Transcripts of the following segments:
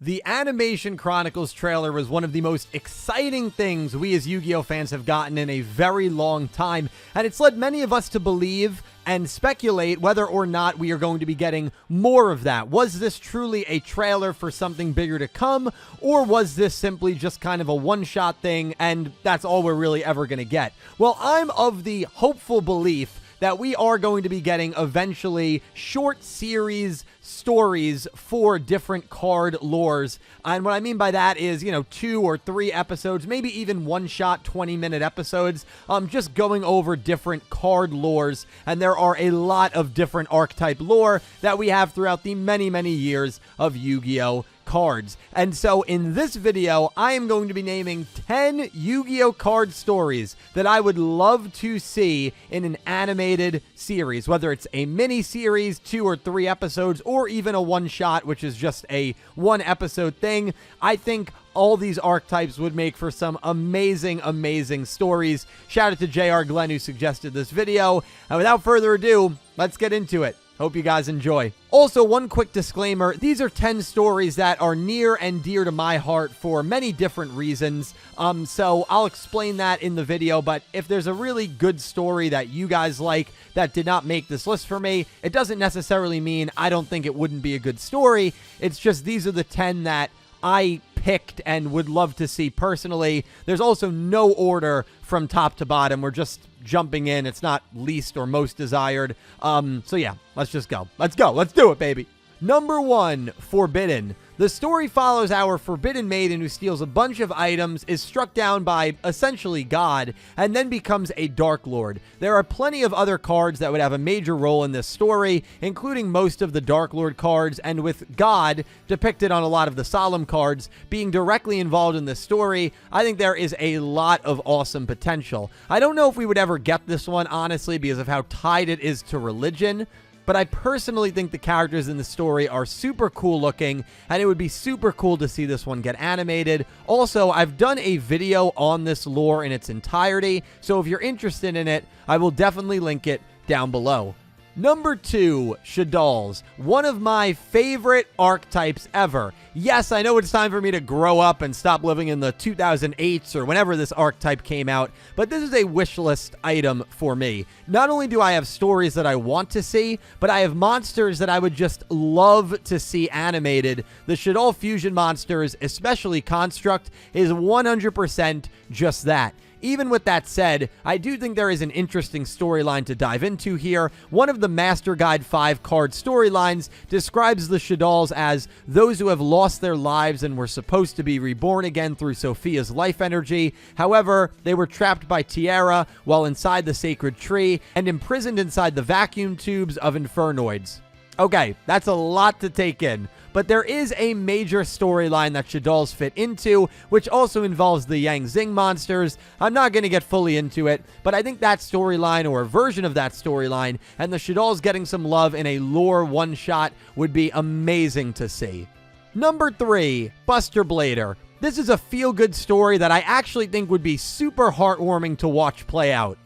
The Animation Chronicles trailer was one of the most exciting things we as Yu-Gi-Oh fans have gotten in a very long time, and it's led many of us to believe and speculate whether or not we are going to be getting more of that. Was this truly a trailer for something bigger to come, or was this simply just kind of a one-shot thing, and that's all we're really ever going to get? Well, I'm of the hopeful belief that we are going to be getting eventually short series stories for different card lores. And what I mean by that is, 2 or 3 episodes, maybe even one-shot 20-minute episodes, just going over different card lores. And there are a lot of different archetype lore that we have throughout the many, many years of Yu-Gi-Oh! Cards. And so in this video, I am going to be naming 10 Yu-Gi-Oh! Card stories that I would love to see in an animated series, whether it's a mini series, 2 or 3 episodes, or even a one-shot, which is just a one-episode thing. I think all these archetypes would make for some amazing, amazing stories. Shout out to JR Glenn who suggested this video. And without further ado, let's get into it. Hope you guys enjoy. Also, one quick disclaimer. These are 10 stories that are near and dear to my heart for many different reasons. So I'll explain that in the video, but if there's a really good story that you guys like that did not make this list for me, it doesn't necessarily mean I don't think it wouldn't be a good story. It's just these are the 10 that I picked and would love to see personally. There's also no order from top to bottom. We're just jumping in. It's not least or most desired. So yeah, let's just go. Let's go. Let's do it, baby. Number 1, Forbidden. The story follows our forbidden maiden who steals a bunch of items, is struck down by essentially God, and then becomes a Dark Lord. There are plenty of other cards that would have a major role in this story, including most of the Dark Lord cards, and with God depicted on a lot of the Solemn cards being directly involved in this story, I think there is a lot of awesome potential. I don't know if we would ever get this one, honestly, because of how tied it is to religion, but I personally think the characters in the story are super cool looking, and it would be super cool to see this one get animated. Also, I've done a video on this lore in its entirety, so if you're interested in it, I will definitely link it down below. Number 2, Shadels, one of my favorite archetypes ever. Yes, I know it's time for me to grow up and stop living in the 2008s or whenever this archetype came out, but this is a wish list item for me. Not only do I have stories that I want to see, but I have monsters that I would just love to see animated. The Shadel fusion monsters, especially Construct, is 100% just that. Even with that said, I do think there is an interesting storyline to dive into here. One of the Master Guide 5 card storylines describes the Shadels as those who have lost their lives and were supposed to be reborn again through Sophia's life energy. However, they were trapped by Tiara while inside the sacred tree and imprisoned inside the vacuum tubes of Infernoids. Okay, that's a lot to take in, but there is a major storyline that Shadels fit into, which also involves the Yang Zing monsters. I'm not going to get fully into it, but I think that storyline, or a version of that storyline, and the Shadels getting some love in a lore one-shot would be amazing to see. Number 3, Buster Blader. This is a feel-good story that I actually think would be super heartwarming to watch play out.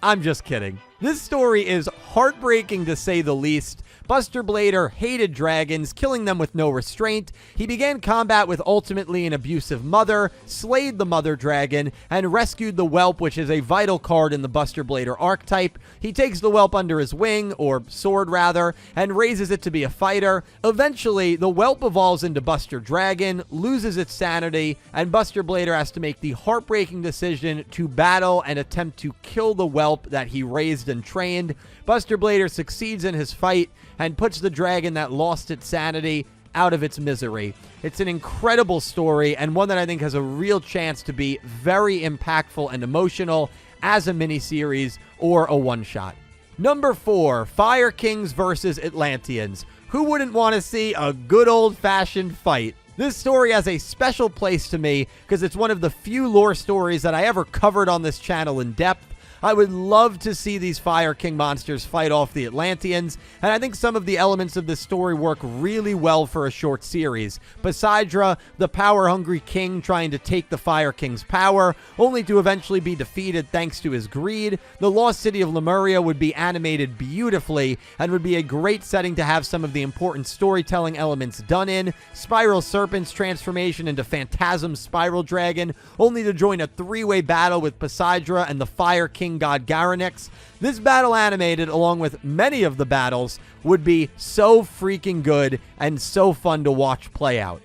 I'm just kidding. This story is heartbreaking to say the least. Buster Blader hated dragons, killing them with no restraint. He began combat with ultimately an abusive mother, slayed the mother dragon, and rescued the whelp, which is a vital card in the Buster Blader archetype. He takes the whelp under his wing, or sword rather, and raises it to be a fighter. Eventually, the whelp evolves into Buster Dragon, loses its sanity, and Buster Blader has to make the heartbreaking decision to battle and attempt to kill the whelp that he raised and trained. Buster Blader succeeds in his fight and puts the dragon that lost its sanity out of its misery. It's an incredible story, and one that I think has a real chance to be very impactful and emotional as a miniseries or a one-shot. Number 4, Fire Kings versus Atlanteans. Who wouldn't want to see a good old-fashioned fight? This story has a special place to me because it's one of the few lore stories that I ever covered on this channel in depth. I would love to see these Fire King monsters fight off the Atlanteans, and I think some of the elements of this story work really well for a short series. Poseidra, the power-hungry king trying to take the Fire King's power, only to eventually be defeated thanks to his greed. The lost city of Lemuria would be animated beautifully and would be a great setting to have some of the important storytelling elements done in. Spiral Serpent's transformation into Phantasm Spiral Dragon, only to join a three-way battle with Poseidra and the Fire King god Garanix. This battle animated, along with many of the battles, would be so freaking good and so fun to watch play out.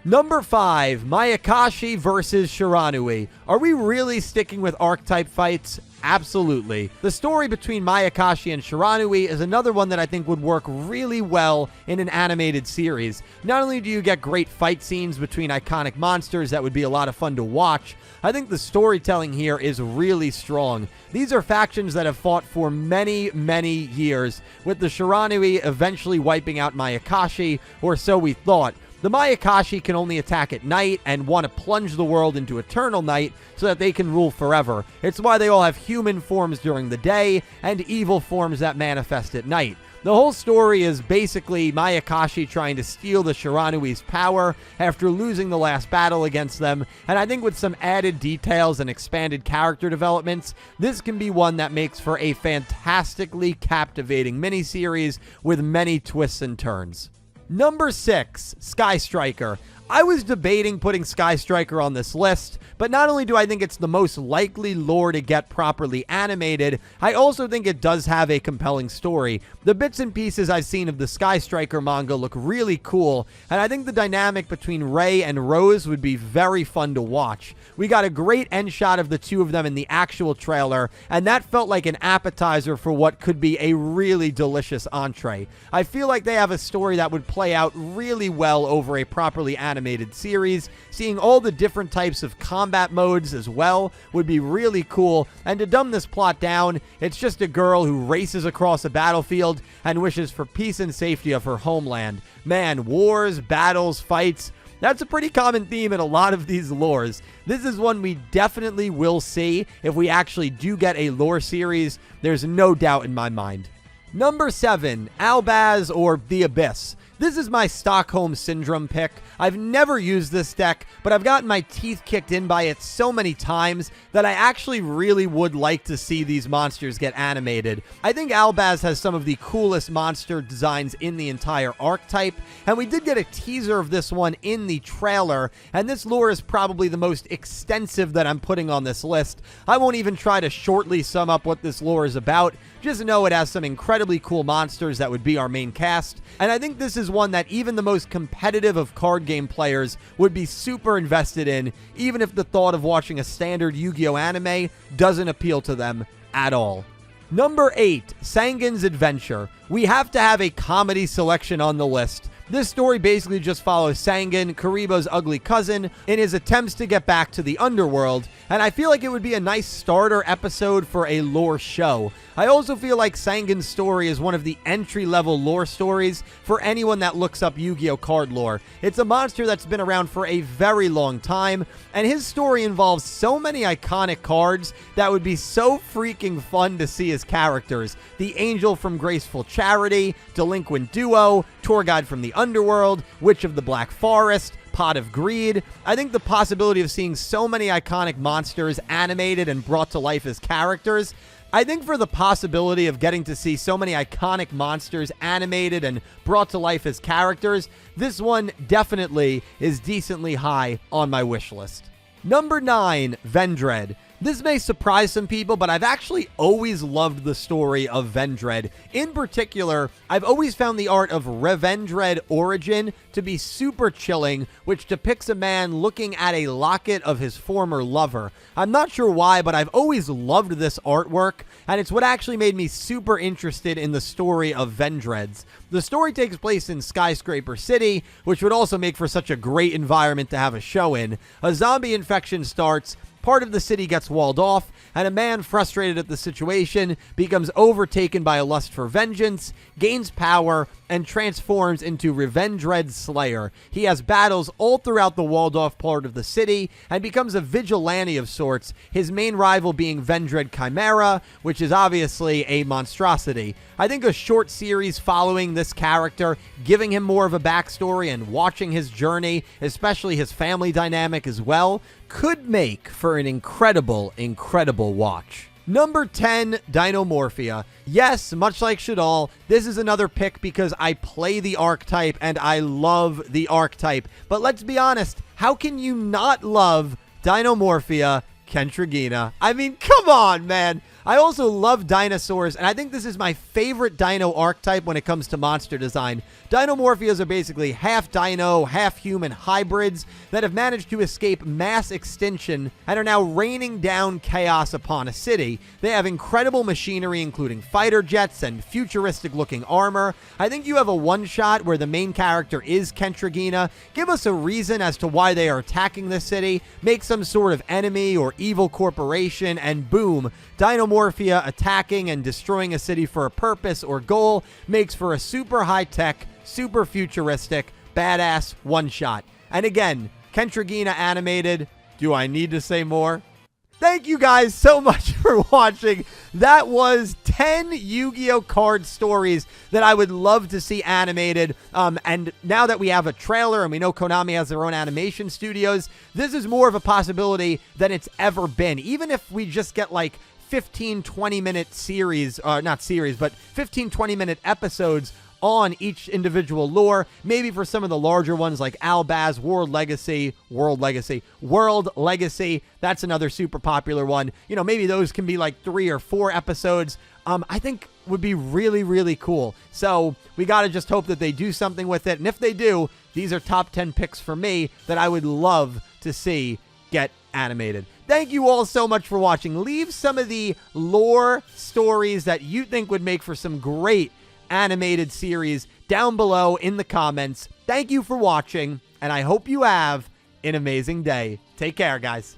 Number 5, Mayakashi versus Shiranui. Are we really sticking with archetype fights? Absolutely. The story between Mayakashi and Shiranui is another one that I think would work really well in an animated series. Not only do you get great fight scenes between iconic monsters that would be a lot of fun to watch, I think the storytelling here is really strong. These are factions that have fought for many, many years, with the Shiranui eventually wiping out Mayakashi, or so we thought. The Mayakashi can only attack at night and want to plunge the world into eternal night so that they can rule forever. It's why they all have human forms during the day and evil forms that manifest at night. The whole story is basically Mayakashi trying to steal the Shiranui's power after losing the last battle against them, and I think with some added details and expanded character developments, this can be one that makes for a fantastically captivating miniseries with many twists and turns. Number 6, Sky Striker. I was debating putting Sky Striker on this list, but not only do I think it's the most likely lore to get properly animated, I also think it does have a compelling story. The bits and pieces I've seen of the Sky Striker manga look really cool, and I think the dynamic between Ray and Rose would be very fun to watch. We got a great end shot of the two of them in the actual trailer, and that felt like an appetizer for what could be a really delicious entree. I feel like they have a story that would play out really well over a properly animated series. Seeing all the different types of combat modes as well would be really cool, and to dumb this plot down, it's just a girl who races across a battlefield and wishes for peace and safety of her homeland. Man, wars, battles, fights, that's a pretty common theme in a lot of these lores. This is one we definitely will see if we actually do get a lore series. There's no doubt in my mind. Number 7, Albas or The Abyss. This is my Stockholm Syndrome pick. I've never used this deck, but I've gotten my teeth kicked in by it so many times that I actually really would like to see these monsters get animated. I think Albas has some of the coolest monster designs in the entire archetype, and we did get a teaser of this one in the trailer, and this lore is probably the most extensive that I'm putting on this list. I won't even try to shortly sum up what this lore is about. Just know it has some incredibly cool monsters that would be our main cast, and I think this is one that even the most competitive of card game players would be super invested in, even if the thought of watching a standard Yu-Gi-Oh anime doesn't appeal to them at all. Number 8, Sangans Adventure. We have to have a comedy selection on the list. This story basically just follows Sangan, Karibo's ugly cousin, in his attempts to get back to the underworld, and I feel like it would be a nice starter episode for a lore show. I also feel like Sangan's story is one of the entry-level lore stories for anyone that looks up Yu-Gi-Oh card lore. It's a monster that's been around for a very long time, and his story involves so many iconic cards that would be so freaking fun to see as characters. The Angel from Graceful Charity, Delinquent Duo, Tour Guide from the Underworld, Witch of the Black Forest, Pot of Greed. I think the possibility of seeing so many iconic monsters animated and brought to life as characters, I think for the possibility of getting to see so many iconic monsters animated and brought to life as characters, this one definitely is decently high on my wish list. Number 9, Vendredi. This may surprise some people, but I've actually always loved the story of Vendredi. In particular, I've always found the art of Revendredi Origin to be super chilling, which depicts a man looking at a locket of his former lover. I'm not sure why, but I've always loved this artwork, and it's what actually made me super interested in the story of Vendredi. The story takes place in Skyscraper City, which would also make for such a great environment to have a show in. A zombie infection starts, part of the city gets walled off, and a man frustrated at the situation becomes overtaken by a lust for vengeance, gains power, and transforms into Vendred's Slayer. He has battles all throughout the walled-off part of the city and becomes a vigilante of sorts, his main rival being Vendred Chimera, which is obviously a monstrosity. I think a short series following this character, giving him more of a backstory and watching his journey, especially his family dynamic as well, could make for an incredible, incredible watch. Number 10, Dinomorphia. Yes, much like Shadel, this is another pick because I play the archetype and I love the archetype. But let's be honest, how can you not love Dinomorphia Kentragina? I mean, come on, man. I also love dinosaurs, and I think this is my favorite dino archetype when it comes to monster design. Dinomorphias are basically half dino, half human hybrids that have managed to escape mass extinction and are now raining down chaos upon a city. They have incredible machinery, including fighter jets and futuristic-looking armor. I think you have a one-shot where the main character is Kentragina. Give us a reason as to why they are attacking the city, make some sort of enemy or evil corporation, and boom, Dinomorphia attacking and destroying a city for a purpose or goal makes for a super high-tech, super futuristic, badass one-shot. And again, Kentragina animated. Do I need to say more? Thank you guys so much for watching. That was 10 Yu-Gi-Oh! Card stories that I would love to see animated. And now that we have a trailer and we know Konami has their own animation studios, this is more of a possibility than it's ever been. Even if we just get like 15, 20-minute series, not series, but 15, 20-minute episodes on each individual lore, maybe for some of the larger ones like Albas, World Legacy, that's another super popular one. You know, maybe those can be like 3 or 4 episodes. I think would be really, really cool. So we got to just hope that they do something with it. And if they do, these are top 10 picks for me that I would love to see get animated. Thank you all so much for watching. Leave some of the lore stories that you think would make for some great animated series down below in the comments. Thank you for watching, and I hope you have an amazing day. Take care, guys.